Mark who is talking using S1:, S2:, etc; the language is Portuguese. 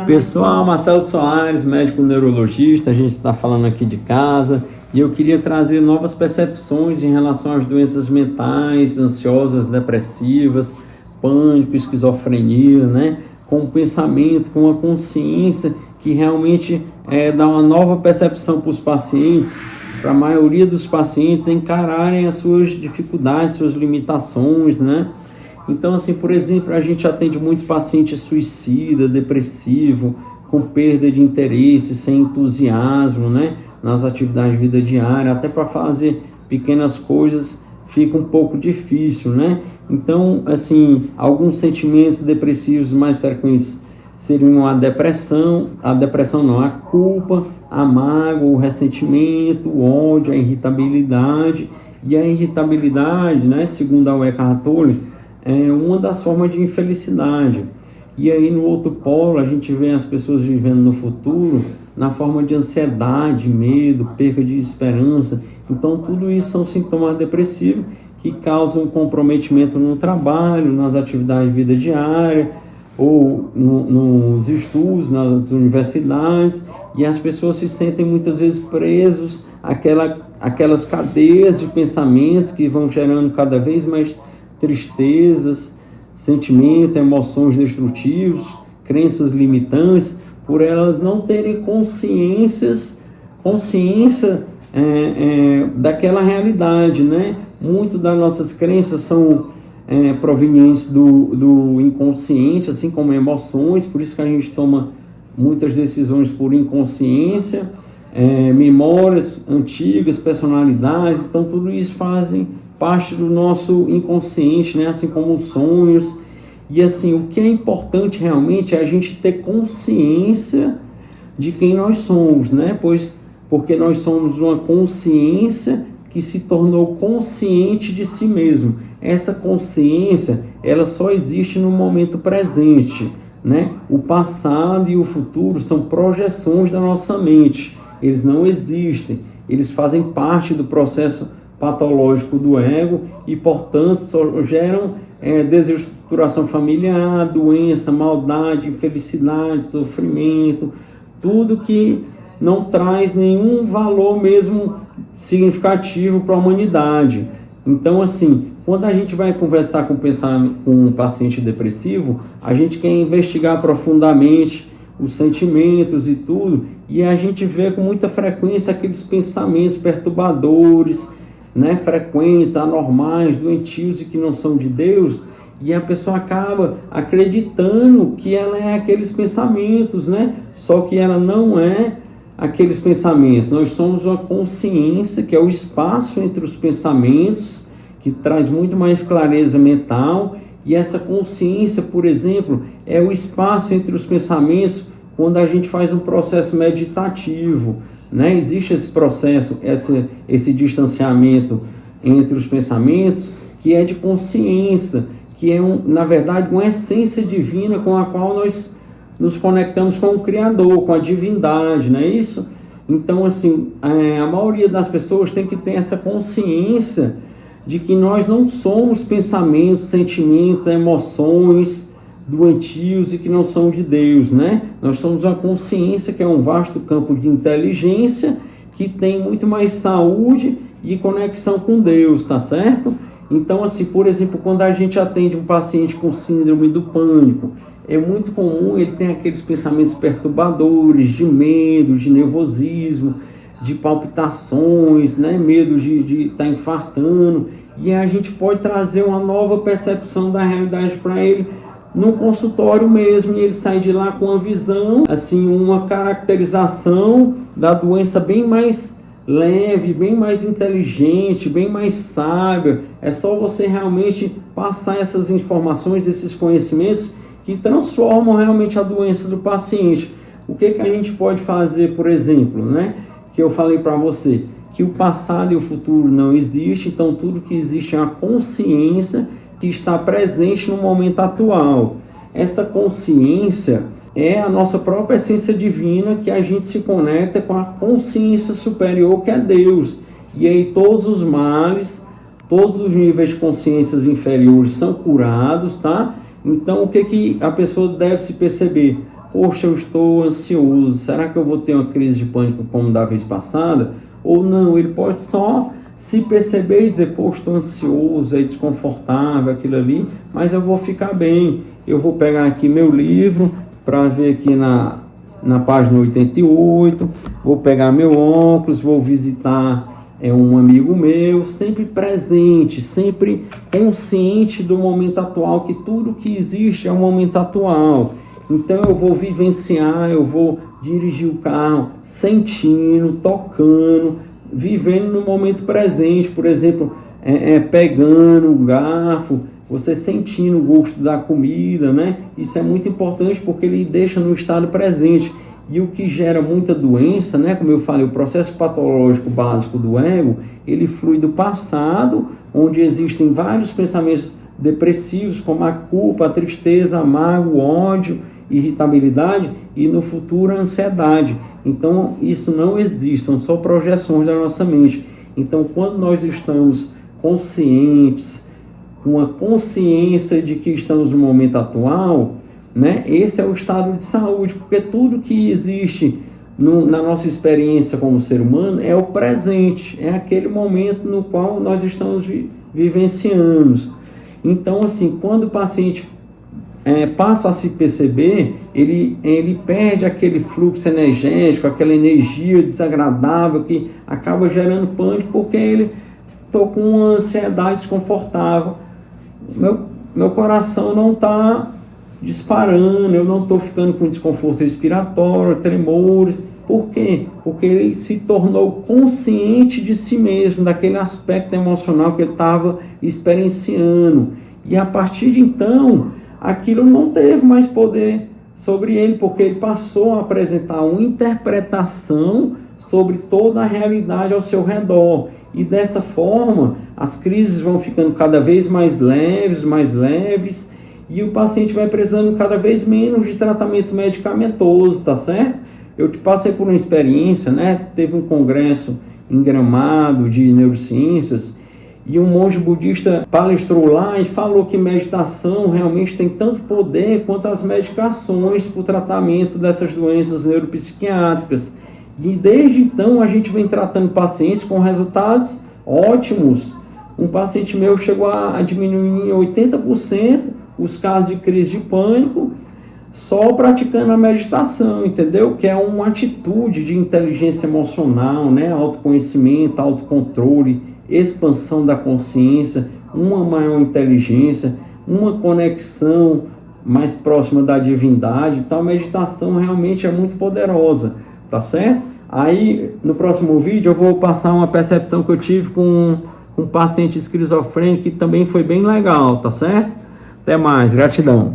S1: Pessoal, Marcelo Soares, médico neurologista, a gente está falando aqui de casa e eu queria trazer novas percepções em relação às doenças mentais, ansiosas, depressivas, pânico, esquizofrenia, né? Com um pensamento, com uma consciência que realmente dá uma nova percepção para os pacientes, para a maioria dos pacientes encararem as suas dificuldades, suas limitações, né? Então, assim, por exemplo, a gente atende muito paciente suicida, depressivo, com perda de interesse, sem entusiasmo, né? Nas atividades de vida diária, até para fazer pequenas coisas fica um pouco difícil, né? Então, assim, alguns sentimentos depressivos mais frequentes seriam a depressão não, a culpa, a mágoa, o ressentimento, o ódio, a irritabilidade. E a irritabilidade, né, segundo a Eckhart Tolle, é uma das formas de infelicidade. E aí no outro polo a gente vê as pessoas vivendo no futuro na forma de ansiedade, medo, perca de esperança. Então tudo isso são sintomas depressivos que causam comprometimento no trabalho, nas atividades de vida diária, ou nos estudos, nas universidades, e as pessoas se sentem muitas vezes presos àquelas cadeias de pensamentos que vão gerando cada vez mais tristezas, sentimentos, emoções destrutivos, crenças limitantes, por elas não terem consciência daquela realidade, né? Muito das nossas crenças são provenientes do inconsciente, assim como emoções, por isso que a gente toma muitas decisões por inconsciência, memórias antigas, personalidades, então tudo isso fazem parte do nosso inconsciente, né? Assim como os sonhos. E assim, o que é importante realmente é a gente ter consciência de quem nós somos, né? Porque nós somos uma consciência que se tornou consciente de si mesmo. Essa consciência, ela só existe no momento presente, né? O passado e o futuro são projeções da nossa mente. Eles não existem. Eles fazem parte do processo patológico do ego e, portanto, só geram desestruturação familiar, doença, maldade, infelicidade, sofrimento, tudo que não traz nenhum valor mesmo significativo para a humanidade. Então, assim, quando a gente vai conversar com um paciente depressivo, a gente quer investigar profundamente os sentimentos e tudo, e a gente vê com muita frequência aqueles pensamentos perturbadores, né, frequentes, anormais, doentios e que não são de Deus, e a pessoa acaba acreditando que ela é aqueles pensamentos, né? Só que ela não é aqueles pensamentos. Nós somos uma consciência, que é o espaço entre os pensamentos, que traz muito mais clareza mental, e essa consciência, por exemplo, é o espaço entre os pensamentos quando a gente faz um processo meditativo, né? Existe esse processo, esse distanciamento entre os pensamentos, que é de consciência, que é, na verdade, uma essência divina com a qual nós nos conectamos com o Criador, com a divindade, não é isso? Então, assim, a maioria das pessoas tem que ter essa consciência de que nós não somos pensamentos, sentimentos, emoções doentios e que não são de Deus, né? Nós somos uma consciência que é um vasto campo de inteligência que tem muito mais saúde e conexão com Deus, tá certo? Então, assim, por exemplo, quando a gente atende um paciente com síndrome do pânico, é muito comum ele ter aqueles pensamentos perturbadores, de medo, de nervosismo, de palpitações, né? Medo de estar infartando, e a gente pode trazer uma nova percepção da realidade para ele no consultório mesmo, e ele sai de lá com uma visão, assim, uma caracterização da doença bem mais leve, bem mais inteligente, bem mais sábia. É só você realmente passar essas informações, esses conhecimentos que transformam realmente a doença do paciente. O que a gente pode fazer, por exemplo, né? Que eu falei para você, que o passado e o futuro não existem, então tudo que existe é a consciência que está presente no momento atual. Essa consciência é a nossa própria essência divina, que a gente se conecta com a consciência superior, que é Deus. E aí todos os males, todos os níveis de consciências inferiores são curados, tá? Então o que a pessoa deve se perceber? poxa, eu estou ansioso, será que eu vou ter uma crise de pânico como da vez passada? Ou não, ele pode só se perceber e dizer, poxa, estou ansioso, é desconfortável aquilo ali, mas eu vou ficar bem. Eu vou pegar aqui meu livro para ver aqui na página 88, vou pegar meu óculos, vou visitar um amigo meu, sempre presente, sempre consciente do momento atual, que tudo que existe é o momento atual. Então eu vou vivenciar, eu vou dirigir o carro sentindo, tocando, vivendo no momento presente. Por exemplo, pegando o garfo, você sentindo o gosto da comida, né? Isso é muito importante porque ele deixa no estado presente. E o que gera muita doença, né? Como eu falei, o processo patológico básico do ego, ele flui do passado, onde existem vários pensamentos depressivos, como a culpa, a tristeza, a mágoa, o ódio, irritabilidade, e no futuro a ansiedade. Então isso não existe, são só projeções da nossa mente. Então quando nós estamos conscientes, com a consciência de que estamos no momento atual, né? Esse é o estado de saúde, porque tudo que existe na nossa experiência como ser humano é o presente, é aquele momento no qual nós estamos vivenciando. Então, assim, quando o paciente passa a se perceber, ele perde aquele fluxo energético, aquela energia desagradável que acaba gerando pânico, porque ele está com uma ansiedade desconfortável. Meu coração não está disparando, eu não estou ficando com desconforto respiratório, tremores. Por quê? Porque ele se tornou consciente de si mesmo, daquele aspecto emocional que ele estava experienciando. E a partir de então, aquilo não teve mais poder sobre ele, porque ele passou a apresentar uma interpretação sobre toda a realidade ao seu redor. E dessa forma, as crises vão ficando cada vez mais leves, e o paciente vai precisando cada vez menos de tratamento medicamentoso, tá certo? Eu te passei por uma experiência, né? Teve um congresso em Gramado de neurociências, e um monge budista palestrou lá e falou que meditação realmente tem tanto poder quanto as medicações para o tratamento dessas doenças neuropsiquiátricas. E desde então a gente vem tratando pacientes com resultados ótimos. Um paciente meu chegou a diminuir em 80% os casos de crise de pânico só praticando a meditação, entendeu? Que é uma atitude de inteligência emocional, né? Autoconhecimento, autocontrole, expansão da consciência, uma maior inteligência, uma conexão mais próxima da divindade. Então a meditação realmente é muito poderosa, tá certo? Aí no próximo vídeo eu vou passar uma percepção que eu tive com um paciente esquizofrênico que também foi bem legal, tá certo? Até mais, gratidão.